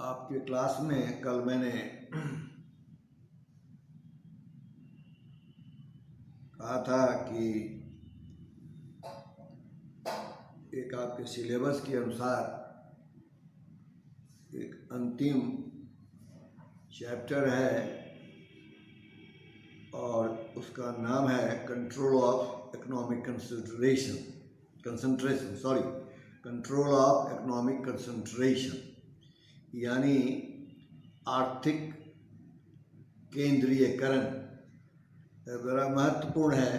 आपके क्लास में कल मैंने कहा था कि एक आपके सिलेबस के अनुसार एक अंतिम चैप्टर है और उसका नाम है control of economic control of economic concentration, यानी आर्थिक केंद्रीयकरण। बड़ा महत्वपूर्ण है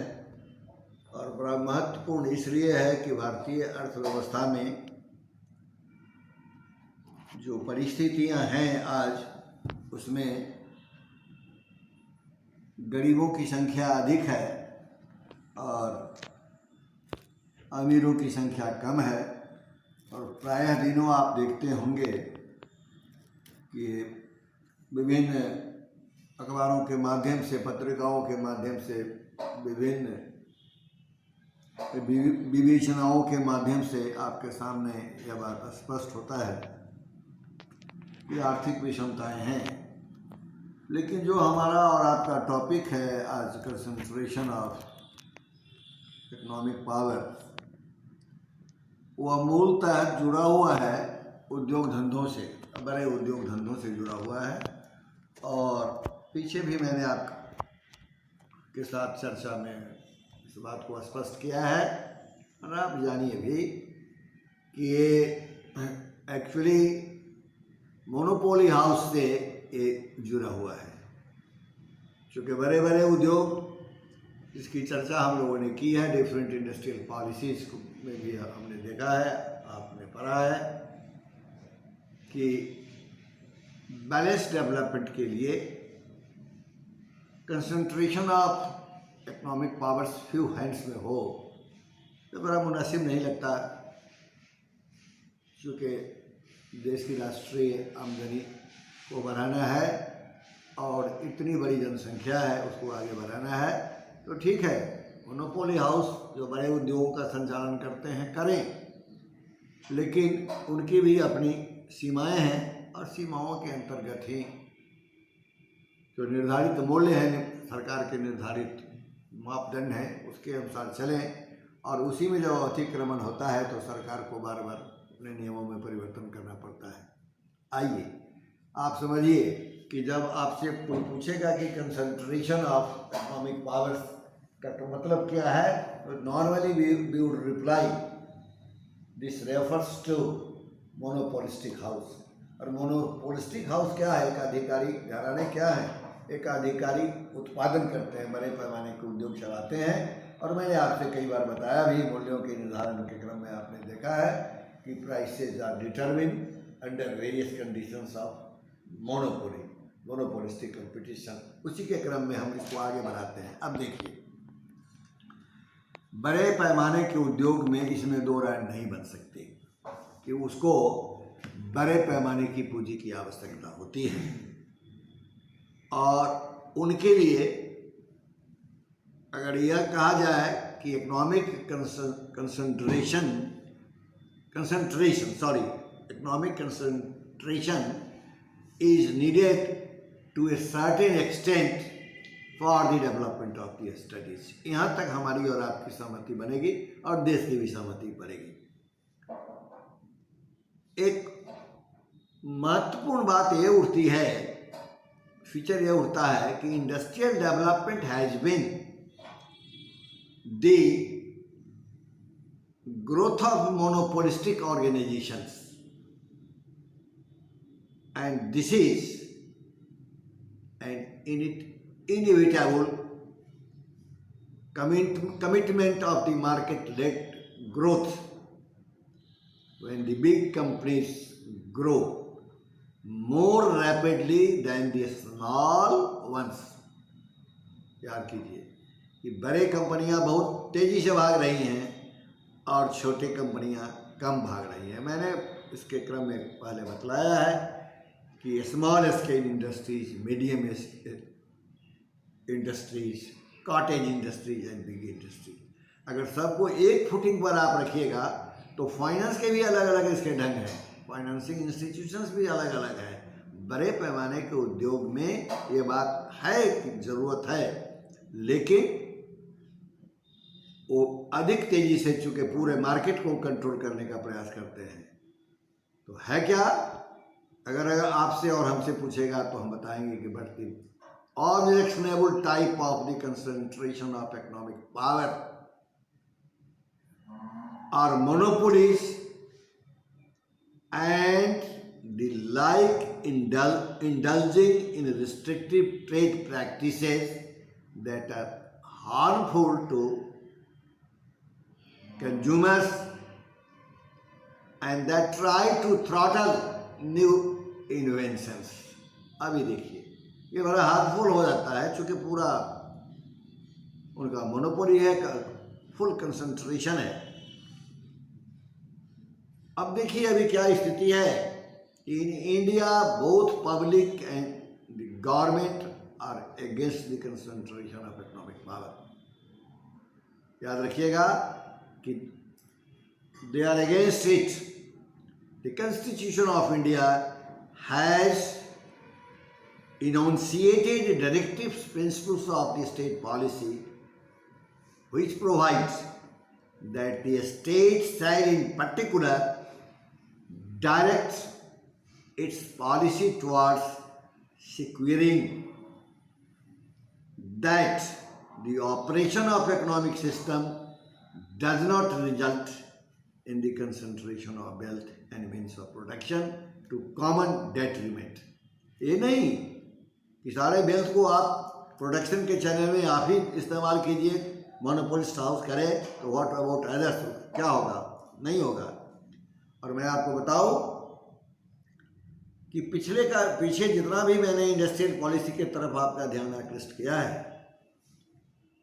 और बड़ा महत्वपूर्ण इसलिए है कि भारतीय अर्थव्यवस्था में जो परिस्थितियां हैं आज, उसमें गरीबों की संख्या अधिक है और अमीरों की संख्या कम है। और प्रायः दिनों आप देखते होंगे कि विभिन्न अखबारों के माध्यम से, पत्रिकाओं के माध्यम से, विभिन्न विवेचनाओं के माध्यम से आपके सामने यह बात स्पष्ट होता है कि आर्थिक विषमताएं हैं। लेकिन जो हमारा और आपका टॉपिक है आज, कंसंट्रेशन ऑफ इकोनॉमिक पावर, वह मूलतः जुड़ा हुआ है उद्योग धंधों से, बड़े उद्योग धंधों से जुड़ा हुआ है। और पीछे भी मैंने आपके साथ चर्चा में इस बात को स्पष्ट किया है और आप जानिए भी कि ये एक्चुअली मोनोपोली हाउस से ये जुड़ा हुआ है। क्योंकि बड़े बड़े उद्योग, इसकी चर्चा हम लोगों ने की है, डिफरेंट इंडस्ट्रियल पॉलिसीज में भी हमने देखा है, आपने पढ़ा है कि बैलेंस डेवलपमेंट के लिए concentration of economic powers few hands में हो तो बड़ा मुनासिब नहीं लगता। क्योंकि देश की राष्ट्रीय आमदनी को बढ़ाना है और इतनी बड़ी जनसंख्या है, उसको आगे बढ़ाना है, तो ठीक है, मोनोपोली हाउस जो बड़े उद्योगों का संचालन करते हैं करें, लेकिन उनकी भी अपनी सीमाएं हैं और सीमाओं के अंतर्गत ही जो निर्धारित मूल्य हैं, सरकार के निर्धारित मापदंड हैं, उसके अनुसार चलें। और उसी में जब अतिक्रमण होता है तो सरकार को बार बार अपने नियमों में परिवर्तन करना पड़ता है। आइए आप समझिए कि जब आपसे कोई पूछेगा कि कंसंट्रेशन ऑफ इकोनॉमिक पावर्स का तो मतलब क्या है, तो normally we would reply this refers to monopolistic house. और मोनोपोलिस्टिक हाउस क्या है? एक अधिकारी घराने क्या है? एक अधिकारी उत्पादन करते हैं, बड़े पैमाने के उद्योग चलाते हैं। और मैंने आपसे कई बार बताया भी, मूल्यों के निर्धारण के क्रम में आपने देखा है कि prices are determine under various conditions of monopolistic competition. उसी के क्रम में हम इसको आगे बढ़ाते हैं। अब देखिए, बड़े पैमाने के उद्योग में इसमें दो राय नहीं बन सकती कि उसको बड़े पैमाने की पूंजी की आवश्यकता होती है और उनके लिए अगर यह कहा जाए कि economic concentration is needed to a certain extent for the development of the studies। यहाँ तक हमारी और आपकी सहमति बनेगी और देश की भी सहमति बनेगी। एक महत्वपूर्ण बात ये उठती है, फीचर ये उठता है कि industrial development has been the growth of monopolistic organisations and this is an inevitable commitment of the market-led growth when the big companies grow more rapidly than the small ones। याद कीजिए कि बड़े कंपनियां बहुत तेजी से भाग रही हैं और छोटी कंपनियां कम भाग रही हैं। मैंने इसके क्रम में पहले बतलाया है कि small scale industries, medium industries, cottage industries and big industries, अगर सबको एक फुटिंग पर आप रखिएगा तो फाइनेंस के भी अलग अलग इसके ढंग हैं। फाइनेंसिंग इंस्टीट्यूशंस भी अलग अलग हैं। बड़े पैमाने के उद्योग में ये बात है कि ज़रूरत है, लेकिन वो अधिक तेजी से चूंकि पूरे मार्केट को कंट्रोल करने का प्रयास करते हैं। तो है क्या, अगर आपसे और हमसे पूछेगा तो हम बताएंगे कि बढ़ती unactionable type of the concentration of economic power or monopolies and the like indulging in restrictive trade practices that are harmful to consumers and that try to throttle new inventions। अभी देखिए ये बड़ा हार्मफुल हो जाता है, चूँकि पूरा उनका मोनोपोली है, फुल कंसंट्रेशन है। अब देखिए अभी क्या स्थिति है। In India both public and the government are against the concentration of economic power. याद रखिएगा कि they are against it. The Constitution of India has enunciated directives principles of the state policy which provides that the state shall in particular direct its policy towards securing that the operation of economic system does not result in the concentration of wealth and means of production to common detriment। ये नहीं कि सारे wealth को आप production के channel में आप ही इस्तेमाल कीजिए, मोनोपोलिस्ट हाउस करे तो व्हाट अबाउट अदर्स, क्या होगा, नहीं होगा। और मैं आपको बताऊं कि पीछे जितना भी मैंने इंडस्ट्रियल पॉलिसी के तरफ आपका ध्यान आकृष्ट किया है,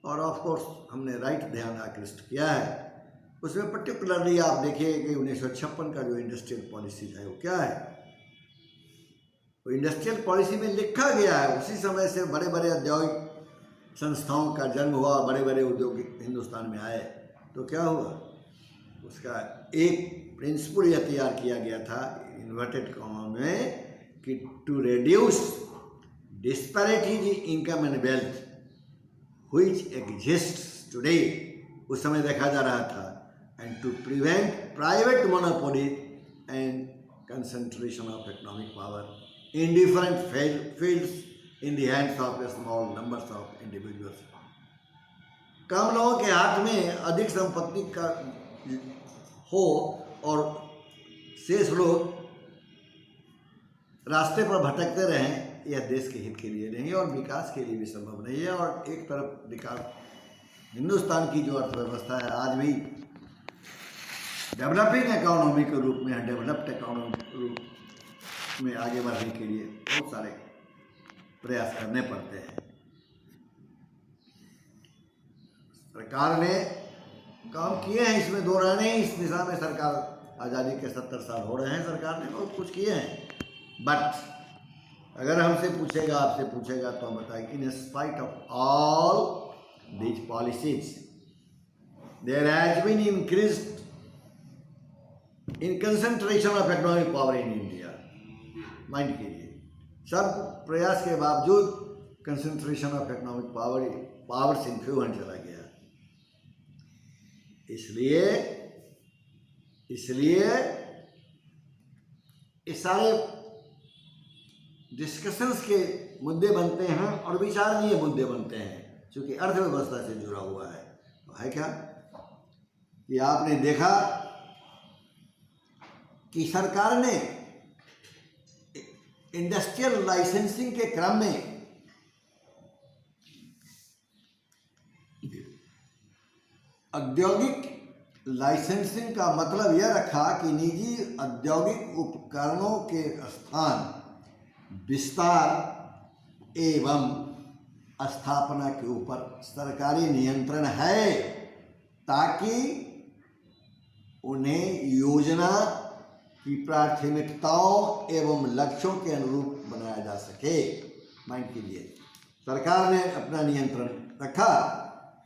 और ऑफ कोर्स हमने राइट ध्यान आकृष्ट किया है, उसमें पर्टिकुलरली आप देखिए कि 1956 का जो इंडस्ट्रियल पॉलिसी है वो क्या है। तो इंडस्ट्रियल पॉलिसी में लिखा गया है, उसी समय से बड़े बड़े औद्योगिक संस्थाओं का जन्म हुआ, बड़े बड़े उद्योग हिंदुस्तान में आए। तो क्या हुआ, उसका एक प्रिंसिपल यह तैयार किया गया था इन्वर्टेड कॉमा में कि to reduce disparities in income and wealth which exists today, उस समय देखा जा रहा था, and to prevent private monopoly and concentration of economic power in different fields in the hands of a small numbers of individuals। कम लोगों के हाथ में अधिक संपत्ति का हो और शेष लोग रास्ते पर भटकते रहें, यह देश के हित के लिए नहीं और विकास के लिए भी संभव नहीं है। और एक तरफ विकास, हिंदुस्तान की जो अर्थव्यवस्था है आज भी डेवलपिंग इकोनॉमी के रूप में है, डेवलप्ड इकोनॉमी रूप में आगे बढ़ने के लिए बहुत सारे प्रयास करने पड़ते हैं। सरकार ने काम किए हैं, इसमें दो राय नहीं। इस दिशा में सरकार, आज़ादी के 70 साल हो रहे हैं, सरकार ने बहुत कुछ किए हैं। बट अगर हमसे पूछेगा, आपसे पूछेगा तो हम बताएंगे in spite of all these policies there has been increased in concentration of economic power in India. Mind कीजिए, सब प्रयास के बावजूद कंसंट्रेशन ऑफ इकोनॉमिक पावर से इन्फ्लुएंस चला गया। इसलिए ये सारे डिस्कशंस के मुद्दे बनते हैं और विचारणीय मुद्दे बनते हैं, क्योंकि अर्थव्यवस्था से जुड़ा हुआ है। तो है क्या कि आपने देखा कि सरकार ने इंडस्ट्रियल लाइसेंसिंग के क्रम में औद्योगिक लाइसेंसिंग का मतलब यह रखा कि निजी औद्योगिक उपकरणों के स्थान, विस्तार एवं स्थापना के ऊपर सरकारी नियंत्रण है, ताकि उन्हें योजना की प्राथमिकताओं एवं लक्ष्यों के अनुरूप बनाया जा सके। माइंड कीजिए, सरकार ने अपना नियंत्रण रखा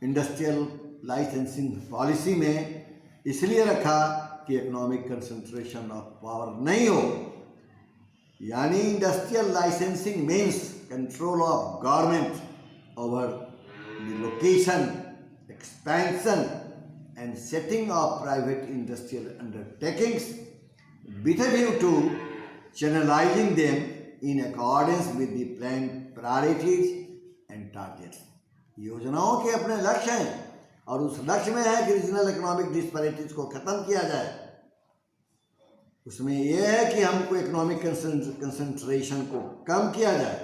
इंडस्ट्रियल लाइसेंसिंग पॉलिसी में, इसलिए रखा कि इकोनॉमिक कंसंट्रेशन ऑफ पावर नहीं हो, यानी industrial licensing means control of government over the location, expansion and setting of private industrial undertakings with a view to channelizing them in accordance with the planned priorities and targets. योजनाओं के अपने लक्ष्य हैं और उस लक्ष्य में है कि रीजनल इकोनॉमिक डिस्पैरिटीज को खत्म किया जाए। उसमें यह है कि हमको इकोनॉमिक कंसंट्रेशन को कम किया जाए।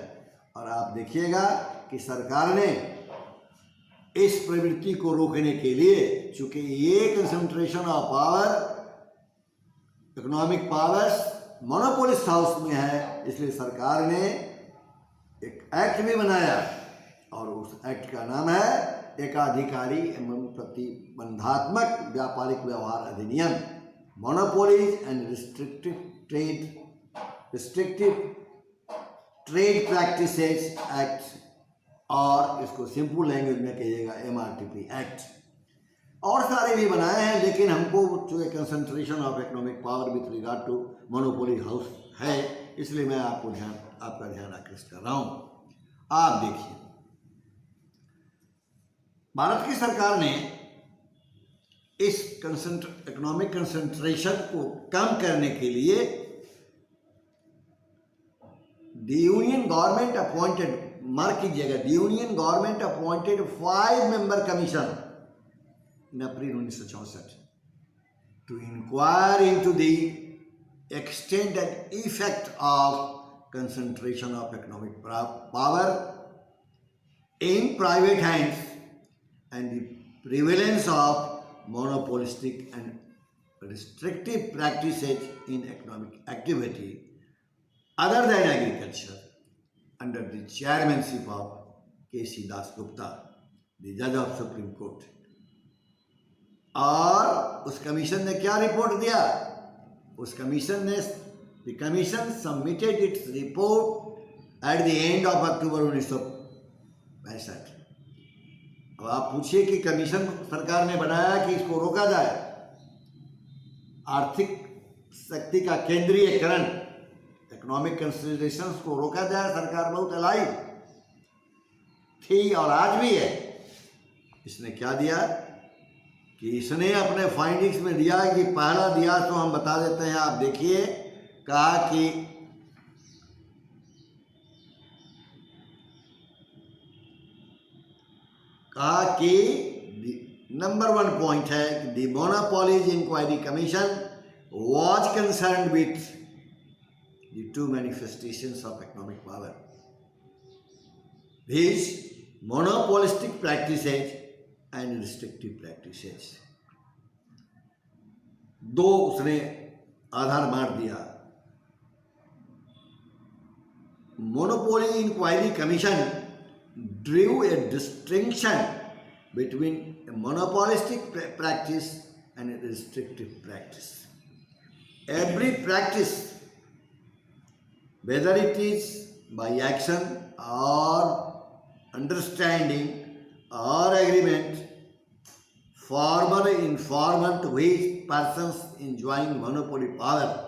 और आप देखिएगा कि सरकार ने इस प्रवृत्ति को रोकने के लिए, चूंकि ये concentration of power, economic powers monopolist house में है, इसलिए सरकार ने एक एक्ट भी बनाया और उस एक्ट का नाम है एकाधिकारी एवं प्रतिबंधात्मक व्यापारिक व्यवहार अधिनियम, monopolies and restrictive trade practices act, और इसको सिंपल लैंग्वेज में कहिएगा MRTP एक्ट। और सारे भी बनाए हैं, लेकिन हमको जो concentration of economic power with regard to monopoly house है, इसलिए मैं आपका ध्यान आकृष्ट कर रहा हूँ। आप देखिए, भारत की सरकार ने इस इकोनॉमिक कंसंट्रेशन को कम करने के लिए the union government appointed, mark कीजिएगा, the union government appointed 5 member commission in April 1964 to inquire into the extent and effect of concentration of economic power in private hands and the prevalence of monopolistic and restrictive practices in economic activity other than agriculture under the chairmanship of K.C. Das Gupta, the judge of Supreme Court. और उस commission ने क्या report दिया? उस commission ने, the commission submitted its report at the end of October 1965। अब आप पूछिए कि कमीशन सरकार ने बनाया कि इसको रोका जाए, आर्थिक शक्ति का केंद्रीयकरण, इकोनॉमिक कंसिडरेशंस को रोका जाए। सरकार बहुत अलाइव थी और आज भी है। इसने क्या दिया कि इसने अपने फाइंडिंग्स में दिया कि पहला दिया तो हम बता देते हैं, आप देखिए, कहा कि नंबर 1 पॉइंट है कि the monopolies inquiry commission was concerned with the 2 manifestations of economic power, these monopolistic practices and restrictive practices। दो उसने आधार मार दिया। Monopoly inquiry commission drew a distinction between a monopolistic practice and a restrictive practice. Every practice, whether it is by action or understanding or agreement, formal, informal, to which persons enjoying monopoly power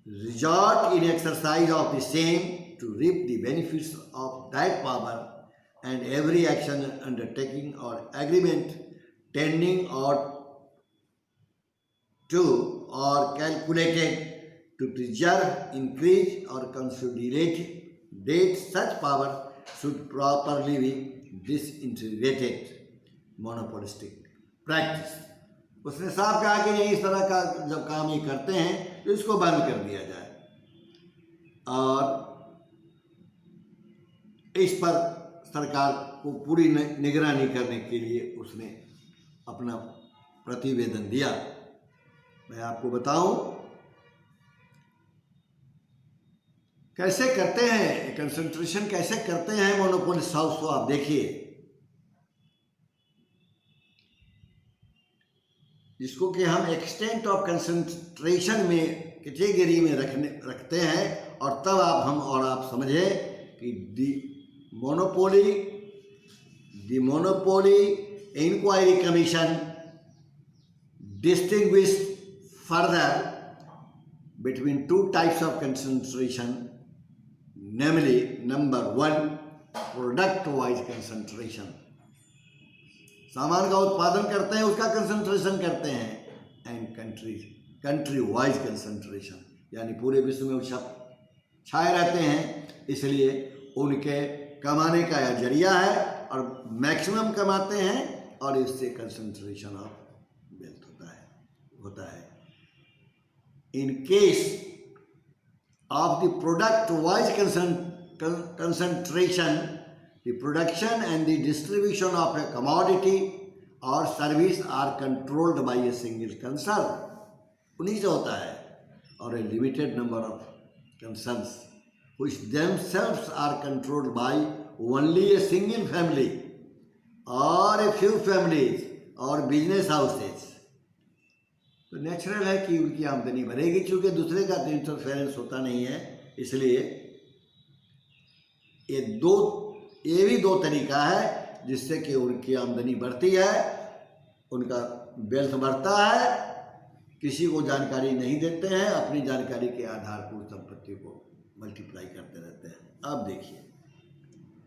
resort in exercise of the same to reap the benefits of that power, and every action, undertaking or agreement tending or to or calculated to preserve, increase or consolidate such power should properly be disintegrated monopolistic practice। उसने साफ कहा कि नहीं, इस तरह का जब काम ये करते हैं तो इसको बंद कर दिया जाए, और इस पर सरकार को पूरी निगरानी करने के लिए उसने अपना प्रतिवेदन दिया। मैं आपको बताऊं कैसे करते हैं कंसंट्रेशन, कैसे करते हैं मोनोपोलिस्ट हाउस को। आप देखिए, जिसको कि हम एक्सटेंट ऑफ कंसंट्रेशन में कैटेगरी में रखते हैं, और तब आप समझे कि the monopoly inquiry commission distinguished further between two types of concentration, namely number one, product wise concentration, सामान का उत्पादन करते हैं उसका कंसंट्रेशन करते हैं, एंड कंट्री वाइज कंसंट्रेशन, यानी पूरे विश्व में वो सब छाए रहते हैं, इसलिए उनके कमाने का यह जरिया है और मैक्सिमम कमाते हैं और इससे कंसंट्रेशन ऑफ वेल्थ होता है। In case of the product wise concentration, the production and the distribution of a commodity or service are controlled by a single concern, उन्हीं से होता है, और a limited number of concerns which themselves are controlled by only a single family or a few families or business houses। तो natural है कि उनकी आमदनी बढ़ेगी, चूँकि दूसरे का इंटरफेरेंस होता नहीं है, इसलिए ये भी दो तरीका है जिससे कि उनकी आमदनी बढ़ती है, उनका वेल्थ बढ़ता है। किसी को जानकारी नहीं देते हैं, अपनी जानकारी के आधार पर संपत्ति को मल्टीप्लाई करते रहते हैं। अब देखिए,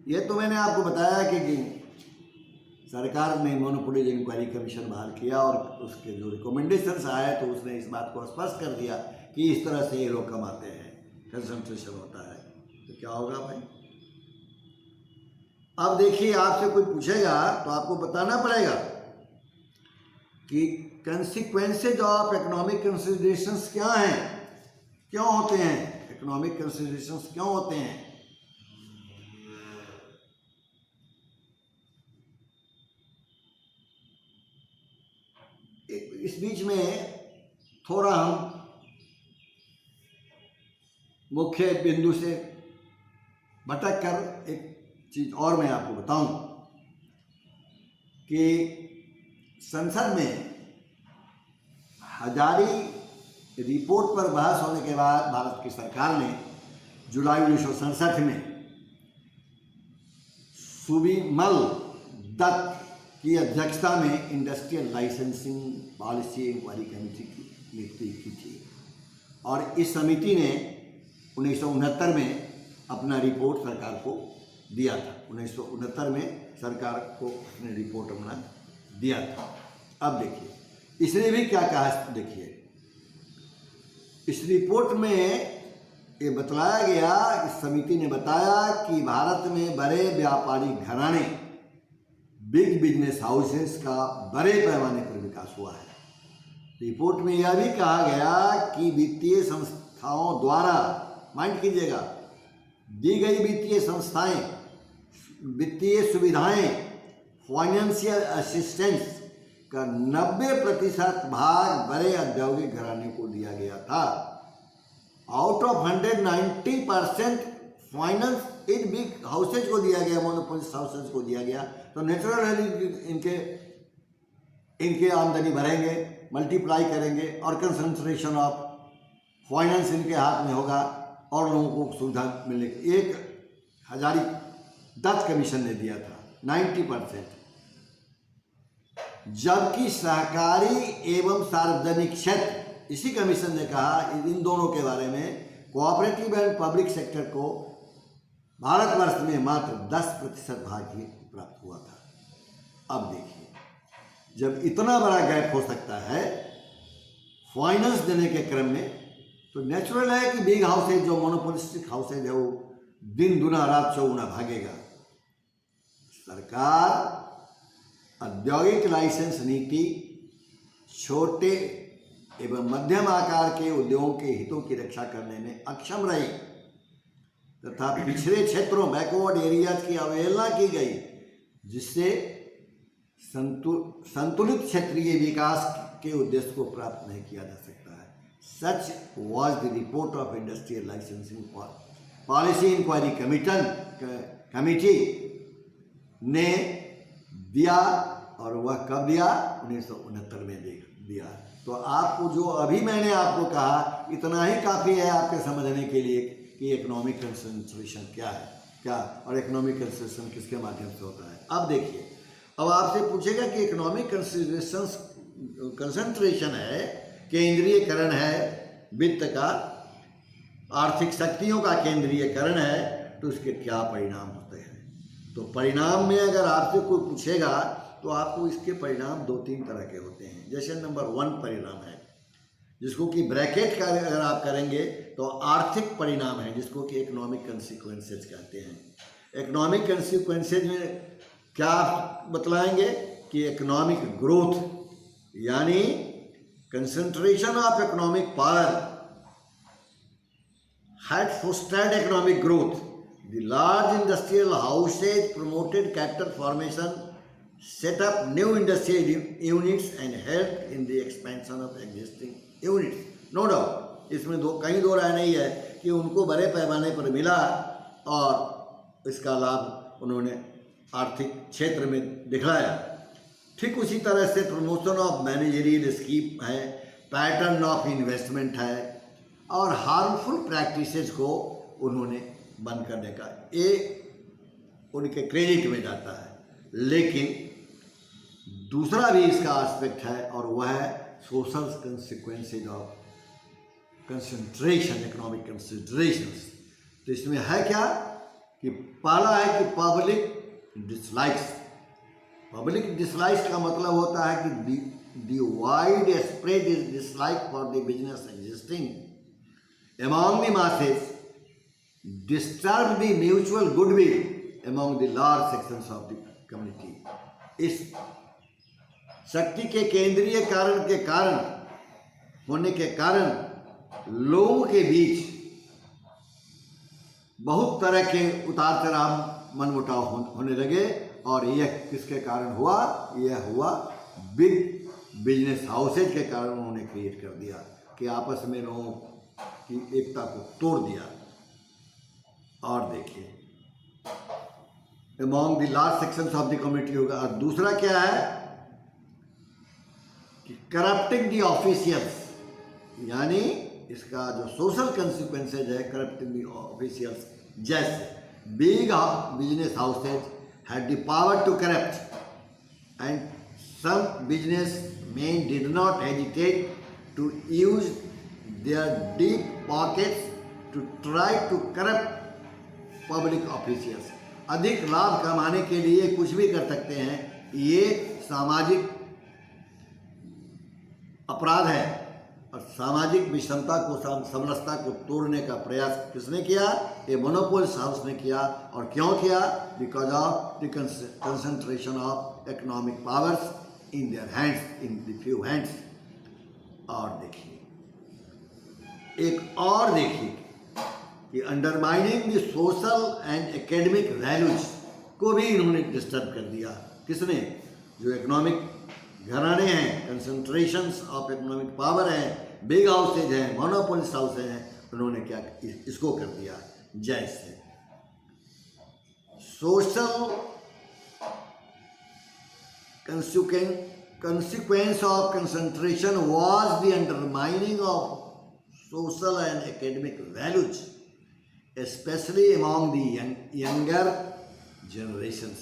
ये तो मैंने आपको बताया कि सरकार ने मोनोपोली इंक्वायरी कमीशन बहाल किया और उसके जो रिकमेंडेशंस आए तो उसने इस बात को स्पष्ट कर दिया कि इस तरह से ये लोग कमाते हैं, कंसंट्रेशन होता है। तो क्या होगा भाई? अब देखिए, आपसे कोई पूछेगा तो आपको बताना पड़ेगा कि कंसिक्वेंसेज ऑफ इकोनॉमिक कंसिडरेशंस क्या हैं, क्यों होते हैं, इकोनॉमिक कंसिडरेशंस क्यों होते हैं। इस बीच में थोड़ा हम मुख्य बिंदु से भटक कर एक चीज और मैं आपको बताऊं कि संसद में हजारी रिपोर्ट पर बहस होने के बाद भारत की सरकार ने जुलाई 1967 में सुविमल दत्त की अध्यक्षता में industrial licensing policy inquiry committee की नियुक्ति की थी, और इस समिति ने 1969 में अपना रिपोर्ट सरकार को दिया था। 1969 में सरकार को अपने रिपोर्ट अपना दिया था। अब देखिए, इसने भी क्या कहा, देखिए इस रिपोर्ट में ये बतलाया गया, इस समिति ने बताया कि भारत में बड़े व्यापारी घराने, बिग बिजनेस हाउसेस का बड़े पैमाने पर विकास हुआ है। रिपोर्ट में यह भी कहा गया कि वित्तीय संस्थाओं द्वारा, माइंड कीजिएगा, दी गई वित्तीय संस्थाएं, वित्तीय सुविधाएं, फाइनेंशियल असिस्टेंस का 90% भाग बड़े औद्योगिक घराने को दिया गया था। Out of 190% finance in big houses को दिया गया, मोनोपोलिस्ट हाउसेज को दिया गया। तो नेचुरल है इनके आमदनी बढ़ेंगे, मल्टीप्लाई करेंगे और कंसंट्रेशन ऑफ फाइनेंस इनके हाथ में होगा और लोगों को सुविधा मिलने की। एक हजारी दत्त कमीशन ने दिया था 90%, जबकि सहकारी एवं सार्वजनिक क्षेत्र, इसी कमीशन ने कहा इन दोनों के बारे में, कोऑपरेटिव एंड पब्लिक सेक्टर को भारतवर्ष में मात्र 10% भाग ही प्राप्त हुआ था। अब देखिए, जब इतना बड़ा गैप हो सकता है फाइनेंस देने के क्रम में, तो नेचुरल है कि बिग हाउसेज, जो मोनोपोलिस्टिक हाउसेज है, वो दिन दुना रात चौगुना भागेगा। सरकार औद्योगिक लाइसेंस नीति छोटे एवं मध्यम आकार के उद्योगों के हितों की रक्षा करने में अक्षम रही तथा पिछड़े क्षेत्रों, बैकवर्ड एरियाज की अवहेलना की गई, जिससे संतुलित क्षेत्रीय विकास के उद्देश्य को प्राप्त नहीं किया जा सकता है। Such was the report of industrial licensing policy inquiry committee ने दिया, और वह कब दिया? 1969 में दिया। तो आपको जो अभी मैंने आपको कहा, इतना ही काफ़ी है आपके समझने के लिए कि इकोनॉमिक कंसंट्रेशन क्या है, और इकोनॉमिक कंसंट्रेशन किसके माध्यम से होता है। अब देखिए, अब आपसे पूछेगा कि इकोनॉमिक कंसिडरेशंस कंसंट्रेशन है, केंद्रीयकरण है वित्त का, आर्थिक शक्तियों का केंद्रीयकरण है, तो उसके क्या परिणाम होते हैं। तो परिणाम में अगर आपसे कोई पूछेगा तो आपको इसके परिणाम 2-3 तरह के होते हैं। जैसे नंबर 1 परिणाम है, जिसको कि ब्रैकेट का अगर आप करेंगे तो आर्थिक परिणाम है, जिसको कि इकोनॉमिक कंसिक्वेंसेज कहते हैं। इकोनॉमिक कंसिक्वेंसेज में क्या बतलाएंगे कि इकोनॉमिक ग्रोथ, यानी concentration of economic power had fostered economic growth. The large industrial houses promoted capital formation, set up new industrial units and helped in the expansion of existing units. No doubt, इसमें कहीं दो राय नहीं है कि उनको बड़े पैमाने पर मिला और इसका लाभ उन्होंने आर्थिक क्षेत्र में दिखलाया। ठीक उसी तरह से प्रमोशन ऑफ मैनेजरियल स्कीम है, पैटर्न ऑफ इन्वेस्टमेंट है, और हार्मफुल प्रैक्टिसेस को उन्होंने बंद करने का ये उनके क्रेडिट में जाता है। लेकिन दूसरा भी इसका एस्पेक्ट है और वह है social consequences of concentration, economic considerations. तो इसमें है क्या कि पहला है कि पब्लिक डिसलाइक्स। पब्लिक डिसलाइक्स का मतलब होता है कि the wide spread is dislike for the business existing among the masses, disturb the mutual goodwill among the large sections of the community. इस शक्ति के केंद्रीय कारण के कारण होने के कारण लोगों के बीच बहुत तरह के उतार चढ़ाव मनमुटाव होने लगे, और यह किसके कारण हुआ? यह हुआ बिग बिजनेस हाउसेज के कारण उन्होंने क्रिएट कर दिया कि आपस में लोगों की एकता को तोड़ दिया। और देखिए among the large sections of the community होगा। और दूसरा क्या है कि करप्टिंग द ऑफिशियल्स, यानी इसका जो सोशल कंसिक्वेंसेज है करप्टिंग द ऑफिशियल्स, जैसे big business houses had the power to corrupt and some business man did not hesitate to use their deep pockets to try to corrupt public officials. अधिक लाभ कमाने के लिए कुछ भी कर सकते हैं। ये सामाजिक अपराध है और सामाजिक विषमता को, समरसता को तोड़ने का प्रयास किसने किया? ये मोनोपोलिस्ट हाउस ने किया। और क्यों किया? Because of the concentration of economic powers in their hands, in the few hands. और देखिए एक और देखिए कि undermining the social and academic values को भी इन्होंने डिस्टर्ब कर दिया। किसने? जो इकोनॉमिक घराने हैं, कंसंट्रेशंस ऑफ इकोनॉमिक पावर हैं, बिग हाउसेज हैं, मोनोपोलिस्ट हाउस हैं, उन्होंने क्या इसको कर दिया। जैसे social consequence of concentration was the undermining of social and academic values, especially among the younger generations,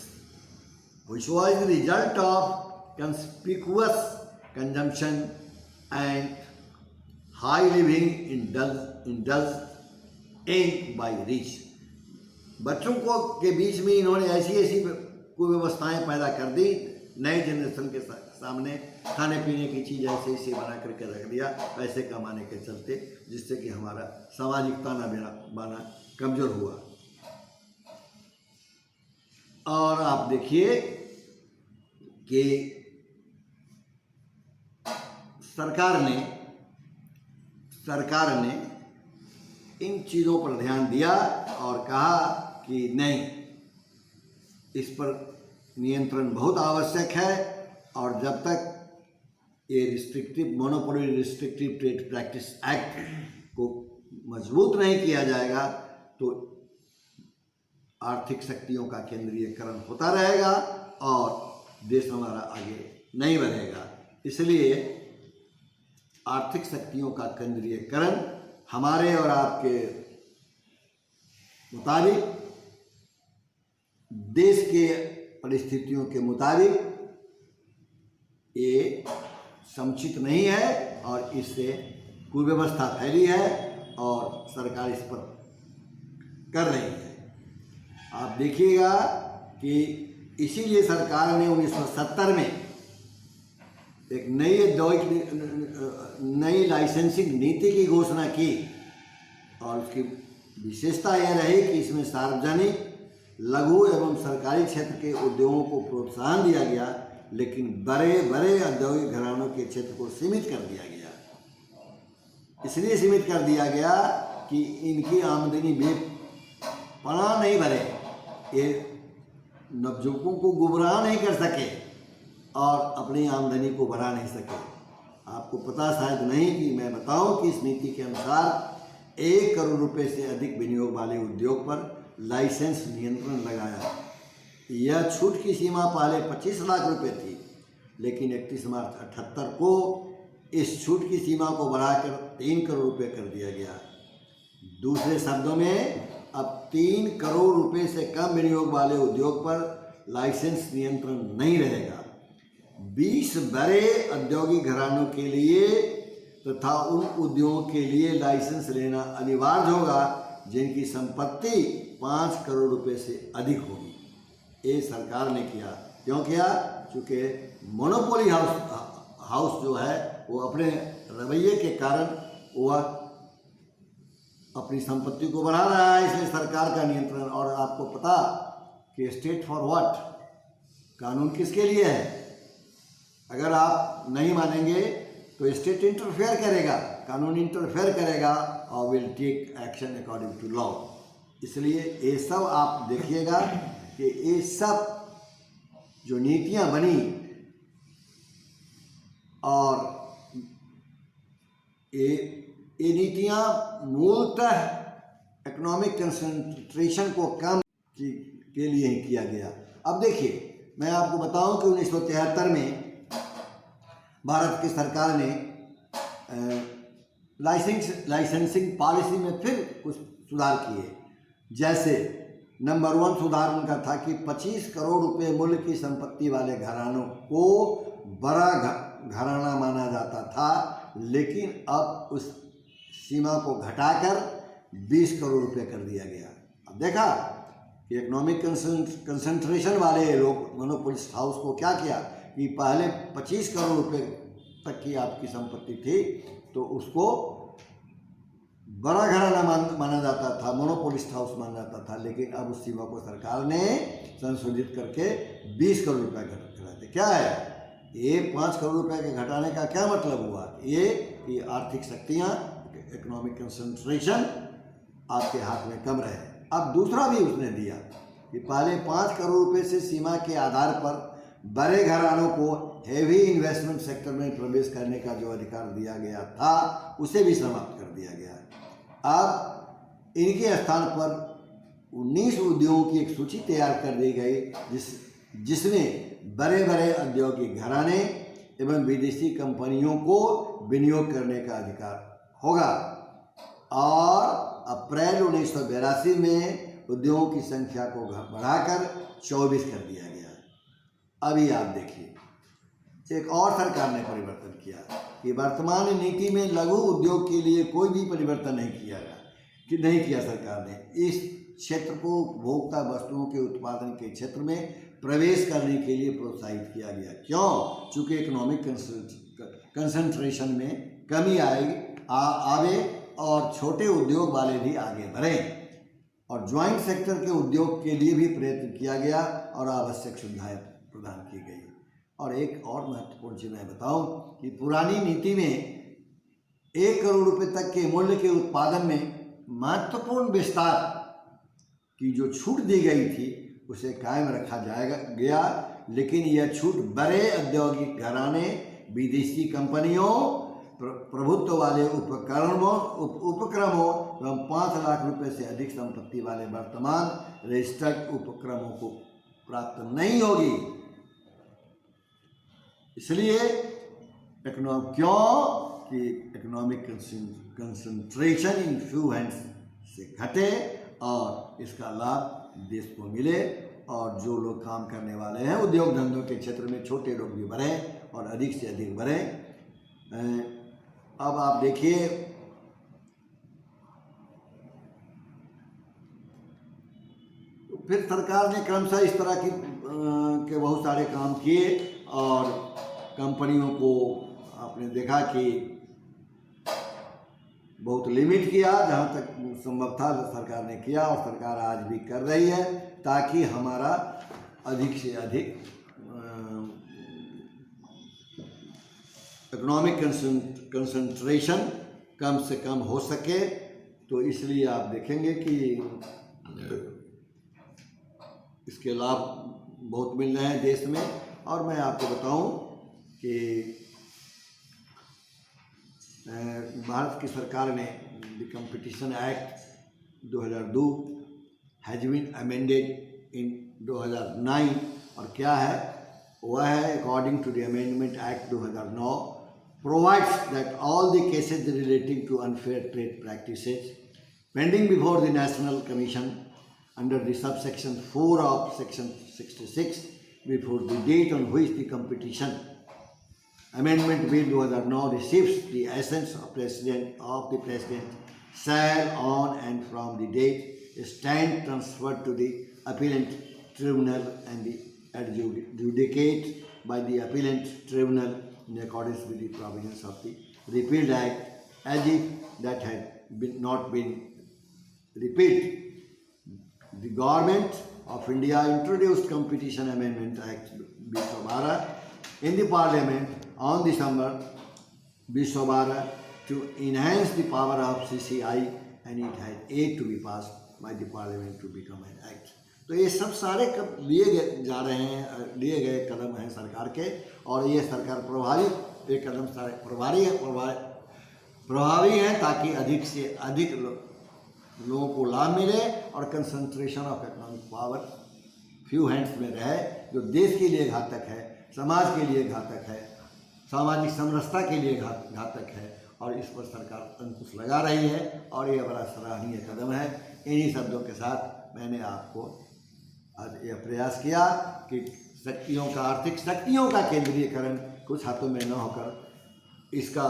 which was the result of conspicuous consumption and high living indulged in by rich. बच्चों को के बीच में इन्होंने ऐसी कुव्यवस्थाएं पैदा कर दी, नए generation के सामने खाने पीने की चीज़ ऐसे ऐसे बना करके रख दिया पैसे कमाने के चलते, जिससे कि हमारा सामाजिक ताना बाना कमज़ोर हुआ। और आप देखिए कि सरकार ने इन चीज़ों पर ध्यान दिया और कहा कि नहीं, इस पर नियंत्रण बहुत आवश्यक है, और जब तक ये restrictive monopoly restrictive trade practice act को मजबूत नहीं किया जाएगा तो आर्थिक शक्तियों का केंद्रीयकरण होता रहेगा और देश हमारा आगे नहीं बढ़ेगा। इसलिए आर्थिक शक्तियों का केंद्रीयकरण हमारे और आपके मुताबिक, देश के परिस्थितियों के मुताबिक ये समुचित नहीं है और इससे कुव्यवस्था फैली है और सरकार इस पर कर रही है। आप देखिएगा कि इसीलिए सरकार ने 1970 में एक नई लाइसेंसिंग नीति की घोषणा की और उसकी विशेषता यह रही कि इसमें सार्वजनिक, लघु एवं सरकारी क्षेत्र के उद्योगों को प्रोत्साहन दिया गया, लेकिन बड़े बड़े औद्योगिक घरानों के क्षेत्र को सीमित कर दिया गया। इसलिए सीमित कर दिया गया कि इनकी आमदनी बेपनाह नहीं बढ़े, ये नवयुवकों को गुमराह नहीं कर सके और अपनी आमदनी को बढ़ा नहीं सके। आपको पता शायद नहीं कि मैं बताऊं कि इस नीति के अनुसार 1 करोड़ रुपए से अधिक विनियोग वाले उद्योग पर लाइसेंस नियंत्रण लगाया। यह छूट की सीमा पहले 25 लाख रुपए थी, लेकिन 31 मार्च 78 को इस छूट की सीमा को बढ़ाकर 3 करोड़ रुपए कर दिया गया। दूसरे शब्दों में अब 3 करोड़ रुपए से कम विनियोग वाले उद्योग पर लाइसेंस नियंत्रण नहीं रहेगा। 20 बड़े औद्योगिक घरानों के लिए तथा उन उद्योगों के लिए लाइसेंस लेना अनिवार्य होगा जिनकी संपत्ति 5 करोड़ रुपए से अधिक होगी। ये सरकार ने किया। क्यों किया? क्योंकि मोनोपोली हाउस जो है वो अपने रवैये के कारण वह अपनी संपत्ति को बढ़ा रहा है, इसलिए सरकार का नियंत्रण। और आपको पता कि स्टेट फॉर व्हाट, कानून किसके लिए है? अगर आप नहीं मानेंगे तो स्टेट इंटरफेयर करेगा, कानून इंटरफेयर करेगा और will take action according to law. इसलिए ये सब आप देखिएगा कि ये सब जो नीतियां बनी और ये नीतियां मूलतः इकोनॉमिक कंसंट्रेशन को कम के लिए ही किया गया। अब देखिए, मैं आपको बताऊं कि 1973 में भारत की सरकार ने लाइसेंसिंग पॉलिसी में फिर कुछ सुधार किए। जैसे नंबर 1 सुधार उनका था कि 25 करोड़ रुपए मूल्य की संपत्ति वाले घरानों को बड़ा घराना माना जाता था, लेकिन अब उस सीमा को घटाकर 20 करोड़ रुपए कर दिया गया। अब देखा कि इकोनॉमिक कंसंट्रेशन वाले लोग, मोनोपोलिस्ट हाउस को क्या किया कि पहले 25 करोड़ रुपए तक की आपकी संपत्ति थी तो उसको बड़ा घराना माना जाता था, मोनोपोलिस्ट हाउस माना जाता था, लेकिन अब उस सीमा को सरकार ने संशोधित करके 20 करोड़ रुपए घटा दिया। क्या है ये? 5 करोड़ रुपए के घटाने का क्या मतलब हुआ? ये कि आर्थिक शक्तियाँ, इकोनॉमिक कंसंट्रेशन आपके हाथ में कम रहे। अब दूसरा भी उसने दिया कि पहले 5 करोड़ रुपए से सीमा के आधार पर बड़े घरानों को हेवी इन्वेस्टमेंट सेक्टर में प्रवेश करने का जो अधिकार दिया गया था उसे भी समाप्त कर दिया गया। अब इनके स्थान पर 19 उद्योगों की एक सूची तैयार कर दी गई जिसमें बड़े बड़े औद्योगिक घराने एवं विदेशी कंपनियों को विनियोग करने का अधिकार होगा। और अप्रैल 1982 में उद्योगों की संख्या को बढ़ाकर 24 कर दिया गया। अभी आप देखिए, एक और सरकार ने परिवर्तन किया कि वर्तमान नीति में लघु उद्योग के लिए कोई भी परिवर्तन नहीं किया सरकार ने। इस क्षेत्र को उपभोक्ता वस्तुओं के उत्पादन के क्षेत्र में प्रवेश करने के लिए प्रोत्साहित किया गया। क्यों? चूँकि इकोनॉमिक कंसंट्रेशन में कमी आवे और छोटे उद्योग वाले भी आगे बढ़ें। और ज्वाइंट सेक्टर के उद्योग के लिए भी प्रयत्न किया गया और आवश्यक सुविधाएं प्रदान की गई। और एक और महत्वपूर्ण चीज़ मैं बताऊं कि पुरानी नीति में 1 करोड़ रुपए तक के मूल्य के उत्पादन में महत्वपूर्ण विस्तार की जो छूट दी गई थी उसे कायम रखा गया, लेकिन यह छूट बड़े औद्योगिक घराने, विदेशी कंपनियों, प्रभुत्व वाले उपक्रमों एवं 5 लाख रुपए से अधिक संपत्ति वाले वर्तमान रजिस्टर्ड उपक्रमों को प्राप्त नहीं होगी। इसलिए क्यों कि economic concentration in few hands से घटे और इसका लाभ देश को मिले और जो लोग काम करने वाले हैं उद्योग धंधों के क्षेत्र में छोटे लोग भी बढ़ें और अधिक से अधिक बढ़ें। अब आप देखिए, फिर सरकार ने क्रमशः इस तरह के बहुत सारे काम किए और कंपनियों को आपने देखा कि बहुत लिमिट किया, जहाँ तक संभव था सरकार ने किया और सरकार आज भी कर रही है, ताकि हमारा अधिक से अधिक इकोनॉमिक कंसंट्रेशन कम से कम हो सके। तो इसलिए आप देखेंगे कि इसके लाभ बहुत मिल रहे हैं देश में। और मैं आपको बताऊं कि भारत की सरकार ने the competition act 2002 has been amended in 2009, और क्या है वह है, according to the amendment act 2009 provides that all the cases relating to unfair trade practices pending before the National Commission under the subsection 4 of section 66 before the date on which the competition amendment bill 2009 receives the assent of the president shall on and from the date stand transferred to the appellant tribunal and the adjudicate by the appellant tribunal in accordance with the provisions of the repealed act, as if that had not been repealed. The Government of India introduced Competition Amendment Act 2012 in the Parliament on December 2012 to enhance the power of CCI, and it had yet to be passed by the Parliament to become an act. तो ये सब सारे लिए गए कदम हैं सरकार के, और ये सरकार प्रभावी एक कदम सारे प्रभावी हैं ताकि अधिक से अधिक लोगों को लाभ मिले और concentration of economic power few hands में रहे, जो देश के लिए घातक है, समाज के लिए घातक है, सामाजिक समरसता के लिए घातक है, और इस पर सरकार अंकुश लगा रही है और यह बड़ा सराहनीय कदम है। इन्हीं शब्दों के साथ मैंने आपको आज यह प्रयास किया कि शक्तियों का, आर्थिक शक्तियों का केंद्रीयकरण कुछ हाथों में न होकर इसका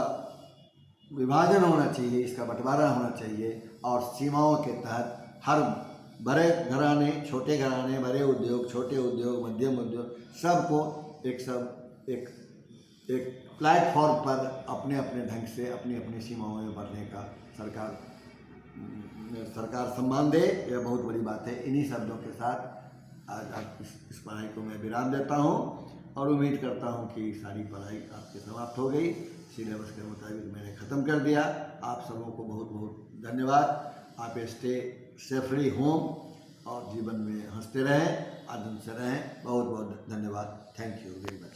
विभाजन होना चाहिए, इसका बंटवारा होना चाहिए, और सीमाओं के तहत हर बड़े घराने, छोटे घराने, बड़े उद्योग, छोटे उद्योग, मध्यम उद्योग, सबको एक प्लेटफॉर्म पर अपने अपने ढंग से अपनी अपनी सीमाओं में बढ़ने का सरकार सम्मान दे। यह बहुत बड़ी बात है। इन्हीं शब्दों के साथ आज इस पढ़ाई को मैं विराम देता हूँ और उम्मीद करता हूँ कि सारी पढ़ाई आपके समाप्त हो गई, सिलेबस के मुताबिक मैंने ख़त्म कर दिया। आप सबों को बहुत बहुत धन्यवाद। आप स्टे सेफली होम और जीवन में हंसते रहें, आनंद से रहें। बहुत बहुत धन्यवाद। Thank you very much.